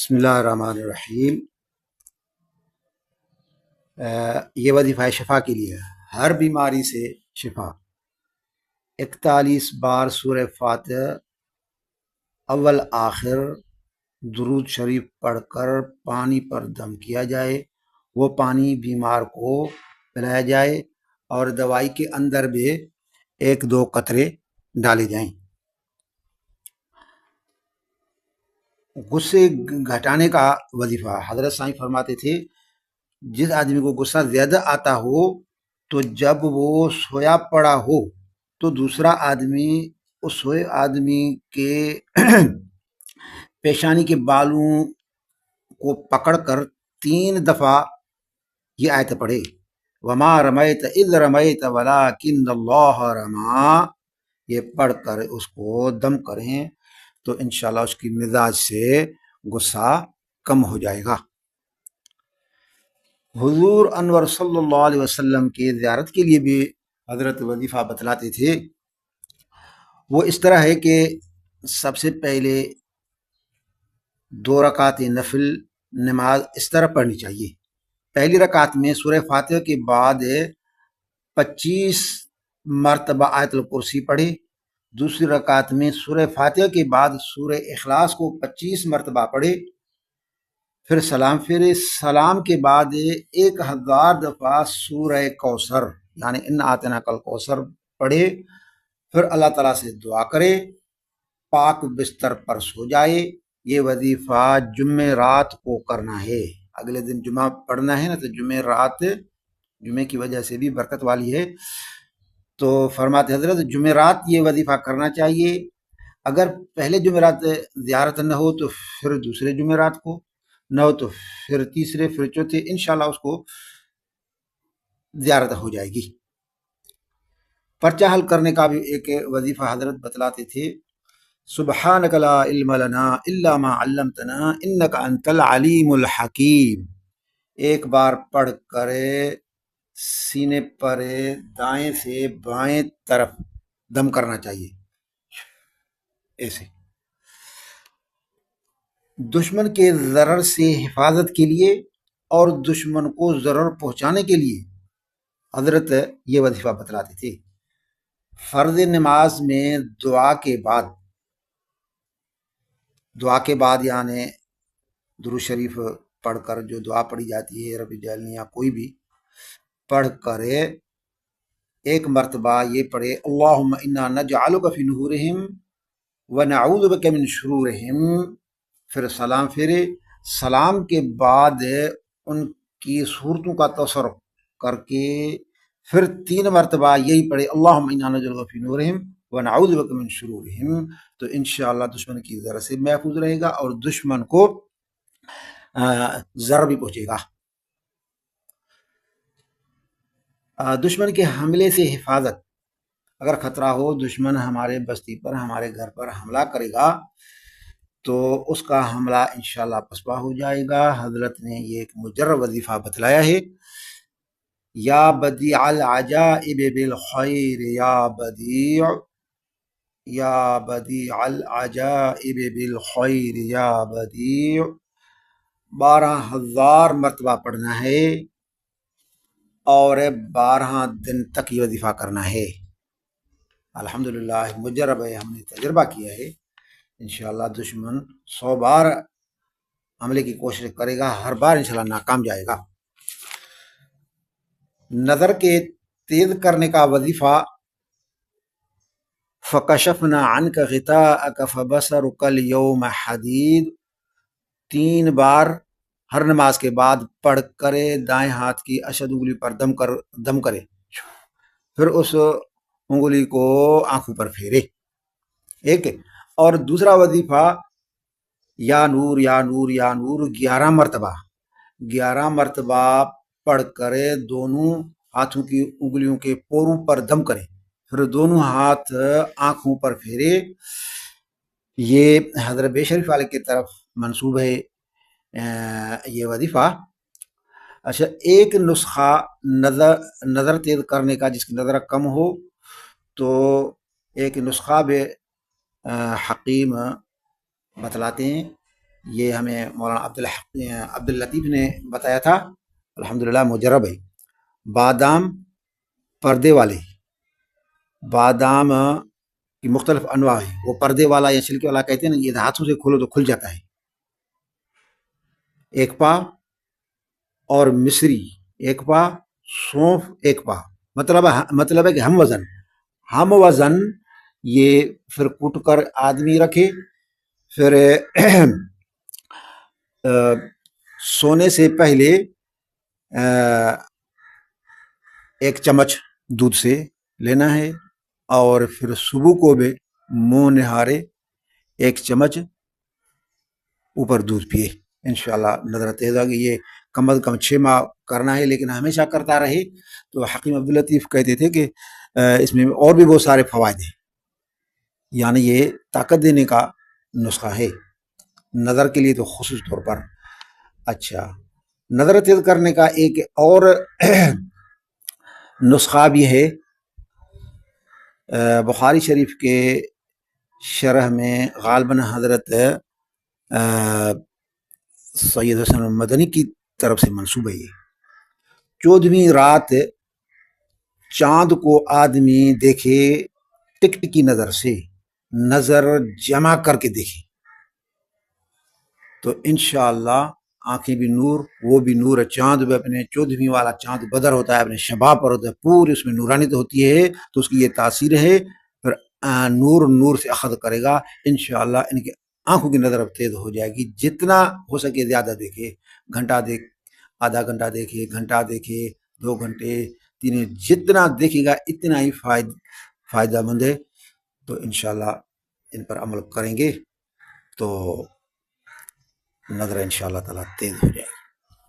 بسم اللہ الرحمن الرحیم۔ یہ وظیفہ شفا کے لیے ہے، ہر بیماری سے شفا۔ 41 بار سورہ فاتحہ اول آخر درود شریف پڑھ کر پانی پر دم کیا جائے، وہ پانی بیمار کو پلایا جائے اور دوائی کے اندر بھی 1-2 قطرے ڈالے جائیں۔ غصے گھٹانے کا وظیفہ حضرت سائیں فرماتے تھے، جس آدمی کو غصہ زیادہ آتا ہو تو جب وہ سویا پڑا ہو تو دوسرا آدمی اس سوئے آدمی کے پیشانی کے بالوں کو پکڑ کر 3 دفعہ یہ آیت پڑھے، وما رمیت اذ رمیت ولکن اللہ رما، یہ پڑھ کر اس کو دم کریں تو انشاءاللہ اس کی مزاج سے غصہ کم ہو جائے گا۔ حضور انور صلی اللہ علیہ وسلم کے زیارت کے لیے بھی حضرت وظیفہ بتلاتے تھے۔ وہ اس طرح ہے کہ سب سے پہلے 2 رکعت نفل نماز اس طرح پڑھنی چاہیے۔ پہلی رکعت میں سورہ فاتحہ کے بعد 25 مرتبہ آیت الکرسی پڑھے، دوسری رکعت میں سورہ فاتحہ کے بعد سورہ اخلاص کو 25 مرتبہ پڑھے، پھر سلام پھیرے، سلام کے بعد 1000 دفعہ سورہ کوثر یعنی ان اعطیناک الکوثر پڑھے، پھر اللہ تعالیٰ سے دعا کرے، پاک بستر پر سو جائے۔ یہ وظیفہ جمعرات کو کرنا ہے، اگلے دن جمعہ پڑھنا ہے نا، تو جمعرات جمعے کی وجہ سے بھی برکت والی ہے، تو فرماتے حضرت جمعرات یہ وظیفہ کرنا چاہیے۔ اگر پہلے جمعرات زیارت نہ ہو تو پھر دوسرے جمعرات کو، نہ ہو تو پھر تیسرے، پھر چوتھے، انشاءاللہ اس کو زیارت ہو جائے گی۔ پرچہ حل کرنے کا بھی ایک وظیفہ حضرت بتلاتے تھے، سبحانک لا علم لنا الا ما علمتنا انک انت العلیم الحکیم، ایک بار پڑھ کر سینے پر دائیں سے بائیں طرف دم کرنا چاہیے، ایسے۔ دشمن کے ضرر سے حفاظت کے لیے اور دشمن کو ضرر پہنچانے کے لیے حضرت یہ وظیفہ بتلاتے تھے۔ فرض نماز میں دعا کے بعد یعنی درود شریف پڑھ کر جو دعا پڑھی جاتی ہے، رب جعلنی یا کوئی بھی پڑھ کر 1 مرتبہ یہ پڑھے، اللہم انا نجعلک فی نحورہم ونعوذ بک من شرورہم، پھر سلام پھیرے، سلام کے بعد ان کی صورتوں کا تصور کر کے پھر 3 مرتبہ یہی پڑھے، اللہم انا نجعلک فی نحورہم ونعوذ بک من شرورہم، تو انشاءاللہ دشمن کی ضرر سے محفوظ رہے گا اور دشمن کو ضرر بھی پہنچے گا۔ دشمن کے حملے سے حفاظت، اگر خطرہ ہو دشمن ہمارے بستی پر، ہمارے گھر پر حملہ کرے گا تو اس کا حملہ انشاءاللہ پسپا ہو جائے گا۔ حضرت نے یہ ایک مجرب وظیفہ بتلایا ہے، یا بدیع العجائب بالخیر یا بدیع العجائب بالخیر یا بدیع، 12000 مرتبہ پڑھنا ہے اور 12 دن تک یہ وظیفہ کرنا ہے۔ الحمدللہ مجرب ہے، ہم نے تجربہ کیا ہے، انشاءاللہ دشمن 100 بار حملے کی کوشش کرے گا، ہر بار انشاءاللہ ناکام جائے گا۔ نظر کے تیز کرنے کا وظیفہ، فکشفنا عنک غطاءک فبصرک اليوم حدید، 3 بار ہر نماز کے بعد پڑھ کرے، دائیں ہاتھ کی اشد انگلی پر دم کرے، پھر اس انگلی کو آنکھوں پر پھیرے، ایک۔ اور دوسرا وظیفہ، یا نور یا نور یا نور 11 مرتبہ پڑھ کرے، دونوں ہاتھوں کی انگلیوں کے پوروں پر دم کرے، پھر دونوں ہاتھ آنکھوں پر پھیرے۔ یہ حضرت بے شریف علیہ کی طرف منسوب ہے یہ وظیفہ۔ اچھا، ایک نسخہ نظر تیز کرنے کا، جس کی نظر کم ہو تو ایک نسخہ بھی حکیم بتلاتے ہیں، یہ ہمیں مولانا عبد اللطیف نے بتایا تھا، الحمدللہ مجرب ہے۔ بادام پردے والے، بادام کی مختلف انواع ہیں، وہ پردے والا یا چھلکے والا کہتے ہیں نا، یہ ہاتھوں سے کھولو تو کھل جاتا ہے۔ ایک پا اور مصری ایک پا، سونف ایک پا، مطلب ہے کہ ہم وزن یہ پھر کوٹ کر آدمی رکھے، پھر سونے سے پہلے ایک چمچ دودھ سے لینا ہے، اور پھر صبح کو بھی منہ نہارے ایک چمچ اوپر دودھ پیے، انشاءاللہ نظر تیز آگے۔ یہ کم از کم 6 ماہ کرنا ہے، لیکن ہمیشہ کرتا رہے۔ تو حکیم عبداللطیف کہتے تھے کہ اس میں اور بھی بہت سارے فوائد ہیں، یعنی یہ طاقت دینے کا نسخہ ہے، نظر کے لیے تو خصوص طور پر۔ اچھا، نظر تیز کرنے کا ایک اور نسخہ بھی ہے، بخاری شریف کے شرح میں غالباً حضرت سید حسن مدنی کی طرف سے منسوب ہے۔ 14ویں رات چاند کو آدمی دیکھے ٹک ٹکی نظر سے، نظر جمع کر کے دیکھے تو انشاءاللہ آنکھیں بھی نور، وہ بھی نور ہے۔ چاند بھی اپنے 14ویں والا چاند بدر ہوتا ہے، اپنے شباب پر ہوتا ہے، پوری اس میں نورانیت ہوتی ہے، تو اس کی یہ تاثیر ہے۔ پھر نور سے اخذ کرے گا انشاءاللہ، ان کی آنکھوں کی نظر اب تیز ہو جائے گی۔ جتنا ہو سکے زیادہ دیکھے، گھنٹہ دیکھ، آدھا گھنٹہ دیکھے، گھنٹہ دیکھے، 2 گھنٹے، 3، جتنا دیکھے گا اتنا ہی فائدہ مند ہے۔ تو انشاءاللہ ان پر عمل کریں گے تو نظر انشاءاللہ تعالیٰ تیز ہو جائے گی۔